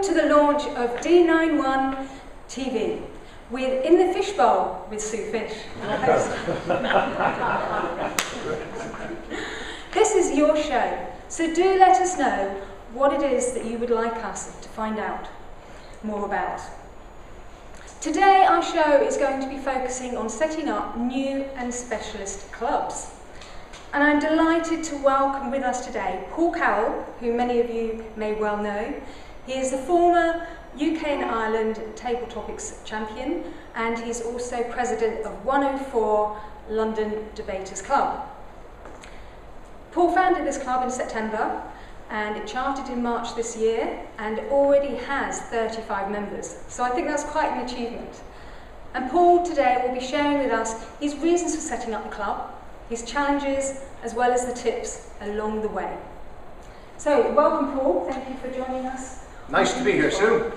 to the launch of D91 TV with In the Fishbowl with Sue Fish. This is your show, so do let us know what it is that you would like us to find out more about. Today our show is going to be focusing on setting up new and specialist clubs. And I'm delighted to welcome with us today Paul Carroll, who many of you may well know. He is the former UK and Ireland Table Topics champion, and he's also president of 104 London Debaters Club. Paul founded this club in September, and it chartered in March this year, and already has 35 members. So I think that's quite an achievement. And Paul today will be sharing with us his reasons for setting up the club, his challenges, as well as the tips along the way. So, welcome Paul, thank you for joining us. Nice to be here, Sue.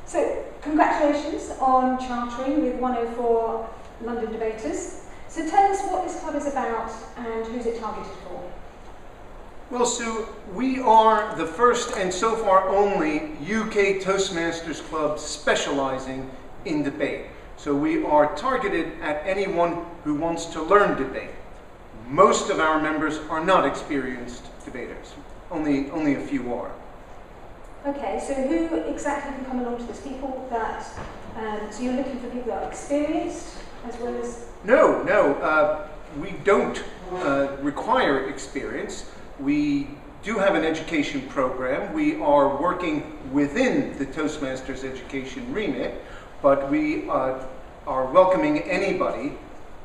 So, congratulations on chartering with 104 London Debaters. So tell us what this club is about and who's it targeted for. Well, Sue, we are the first and so far only UK Toastmasters club specializing in debate. So we are targeted at anyone who wants to learn debate. Most of our members are not experienced debaters. Only a few are. Okay, so who exactly can come along to this? People that, so you're looking for people that are experienced as well as... No, we don't require experience. We do have an education program. We are working within the Toastmasters education remit, but we are welcoming anybody,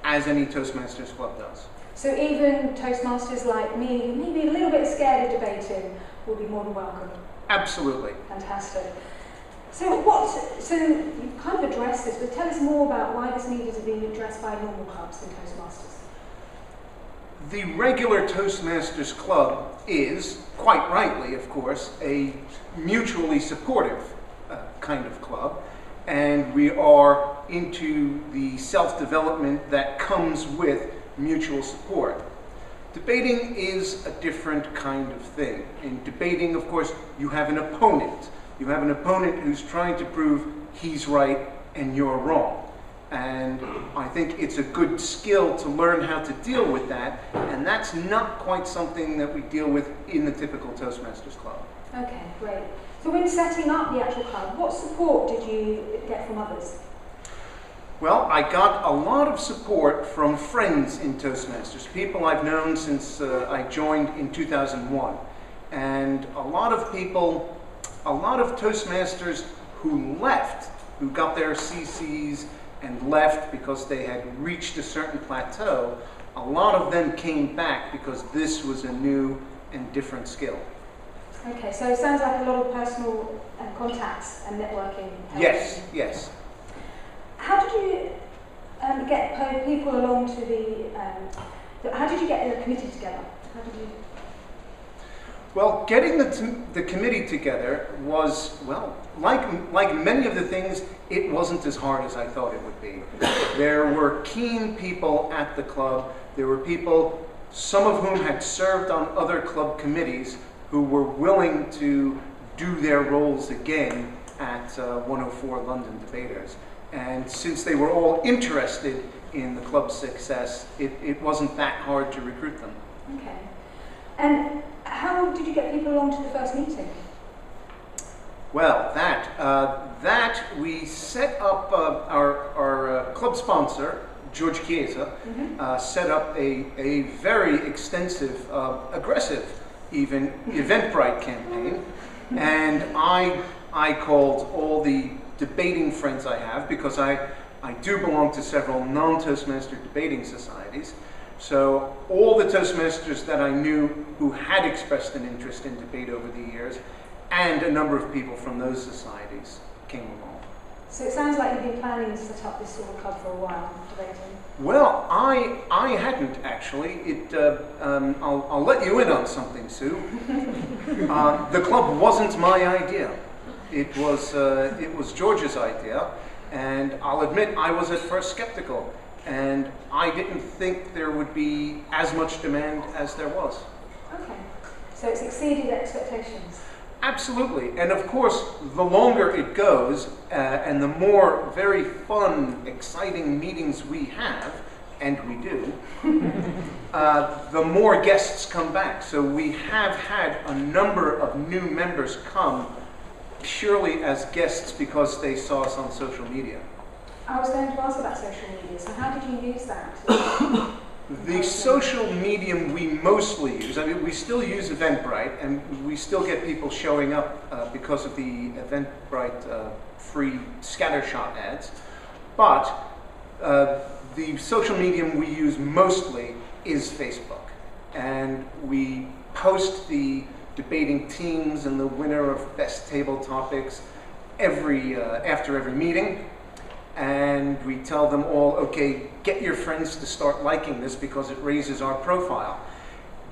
as any Toastmasters club does. So even Toastmasters like me, who may be a little bit scared of debating, will be more than welcome? Absolutely. Fantastic. So you've kind of addressed this, but tell us more about why this needed to be addressed by normal clubs than Toastmasters. The regular Toastmasters club is, quite rightly of course, a mutually supportive kind of club, and we are into the self-development that comes with mutual support. Debating is a different kind of thing. In debating, of course, you have an opponent. You have an opponent who's trying to prove he's right and you're wrong. And I think it's a good skill to learn how to deal with that, and that's not quite something that we deal with in the typical Toastmasters club. Okay, great. So when setting up the actual club, what support did you get from others? Well, I got a lot of support from friends in Toastmasters, people I've known since I joined in 2001. And a lot of Toastmasters who left, who got their CCs and left because they had reached a certain plateau, a lot of them came back because this was a new and different skill. Okay, so it sounds like a lot of personal contacts and networking. Yes, yes. How did you get people along to the, how did you get the committee together? How did you? Well, getting the committee together was, well, like many of the things, it wasn't as hard as I thought it would be. There were keen people at the club. There were people, some of whom had served on other club committees, who were willing to do their roles again at 104 London Debaters. And since they were all interested in the club's success, it wasn't that hard to recruit them. Okay. And how did you get people along to the first meeting? Well, that we set up our club sponsor, George Chiesa, set up a very extensive, aggressive, even Eventbrite campaign, and I called all the debating friends I have, because I do belong to several non-Toastmaster debating societies. So all the Toastmasters that I knew who had expressed an interest in debate over the years, and a number of people from those societies came along. So it sounds like you've been planning to set up this sort of club for a while, debating. Well, I hadn't actually. I'll let you in on something, Sue. The club wasn't my idea. It was George's idea, and I'll admit I was at first skeptical, and I didn't think there would be as much demand as there was. Okay. So it's exceeded expectations. Absolutely, and of course, the longer it goes, and the more very fun, exciting meetings we have, and we do, the more guests come back. So we have had a number of new members come purely as guests because they saw us on social media. I was going to ask about social media, so how did you use that? The social medium we mostly use, I mean, we still use Eventbrite, and we still get people showing up because of the Eventbrite free scattershot ads, but the social medium we use mostly is Facebook, and we post the debating teams and the winner of best table topics after every meeting. And we tell them all, okay, get your friends to start liking this because it raises our profile.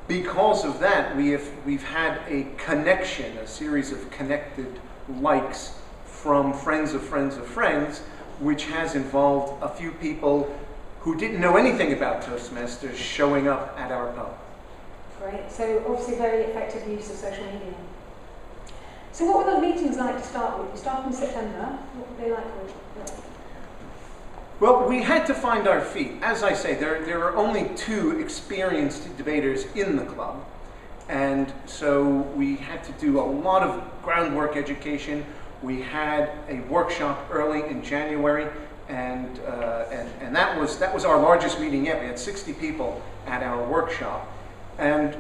Because of that, we've had a connection, a series of connected likes from friends of friends of friends, which has involved a few people who didn't know anything about Toastmasters showing up at our pub. Great, so obviously very effective use of social media. So what were the meetings like to start with? You started in September, what were they like? Well, we had to find our feet. As I say, there are only 2 experienced debaters in the club, and so we had to do a lot of groundwork education. We had a workshop early in January, and that was our largest meeting yet. We had 60 people at our workshop, and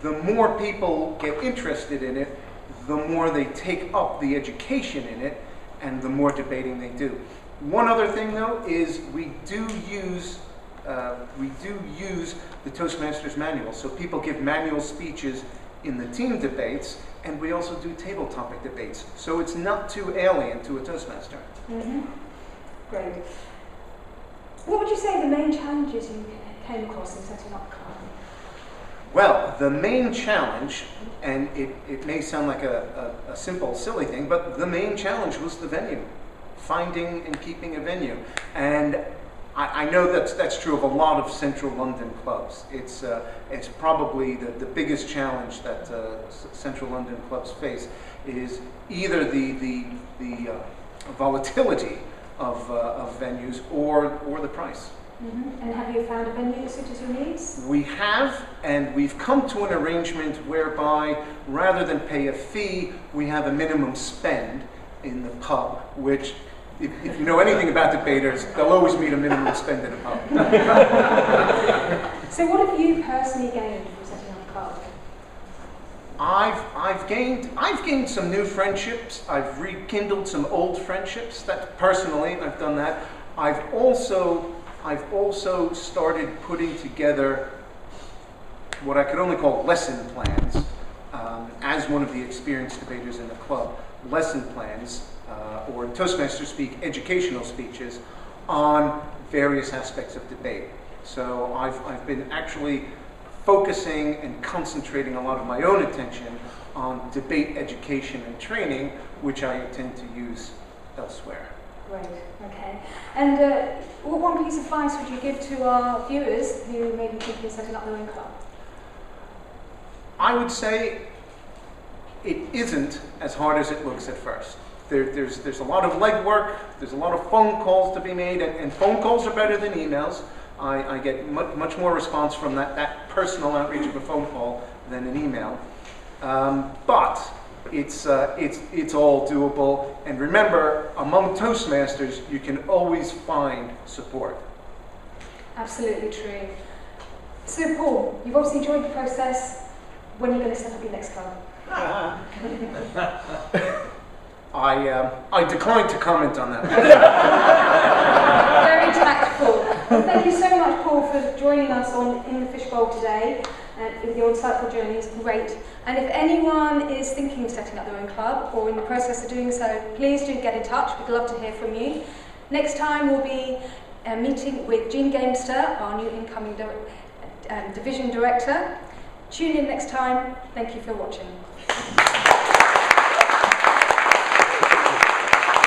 the more people get interested in it, the more they take up the education in it, and the more debating they do. One other thing, though, is we do use the Toastmasters manual. So people give manual speeches in the team debates, and we also do table topic debates. So it's not too alien to a Toastmaster. Mm-hmm. Great. What would you say the main challenges you came across in setting up the club? Well, the main challenge, and it may sound like a simple, silly thing, but the main challenge was the venue. Finding and keeping a venue. And I know that's true of a lot of central London clubs. It's probably the biggest challenge that central London clubs face is either the volatility of venues or the price. Mm-hmm. And have you found a venue that suits your needs? We have, and we've come to an arrangement whereby rather than pay a fee, we have a minimum spend in the pub, which if you know anything about debaters, they'll always meet a minimum spend in a pub. So what have you personally gained from setting up a club? I've gained some new friendships. I've rekindled some old friendships. That personally, I've done that. I've also started putting together what I could only call lesson plans. As one of the experienced debaters in the club, lesson plans, or Toastmasters speak, educational speeches on various aspects of debate. So I've been actually focusing and concentrating a lot of my own attention on debate education and training, which I intend to use elsewhere. Great, okay. And what one piece of advice would you give to our viewers who may be thinking of setting up their own club? I would say it isn't as hard as it looks at first. There's a lot of legwork, there's a lot of phone calls to be made, and phone calls are better than emails. I get much more response from that personal outreach of a phone call than an email. But it's all doable. And remember, among Toastmasters, you can always find support. Absolutely true. So Paul, you've obviously enjoyed the process. When are you going to set up your next club? I decline to comment on that. Very tactful. Well, thank you so much, Paul, for joining us on In the Fishbowl today with your insightful journey. It's great. And if anyone is thinking of setting up their own club or in the process of doing so, please do get in touch. We'd love to hear from you. Next time we'll be meeting with Jean Gamester, our new incoming division director. Tune in next time. Thank you for watching.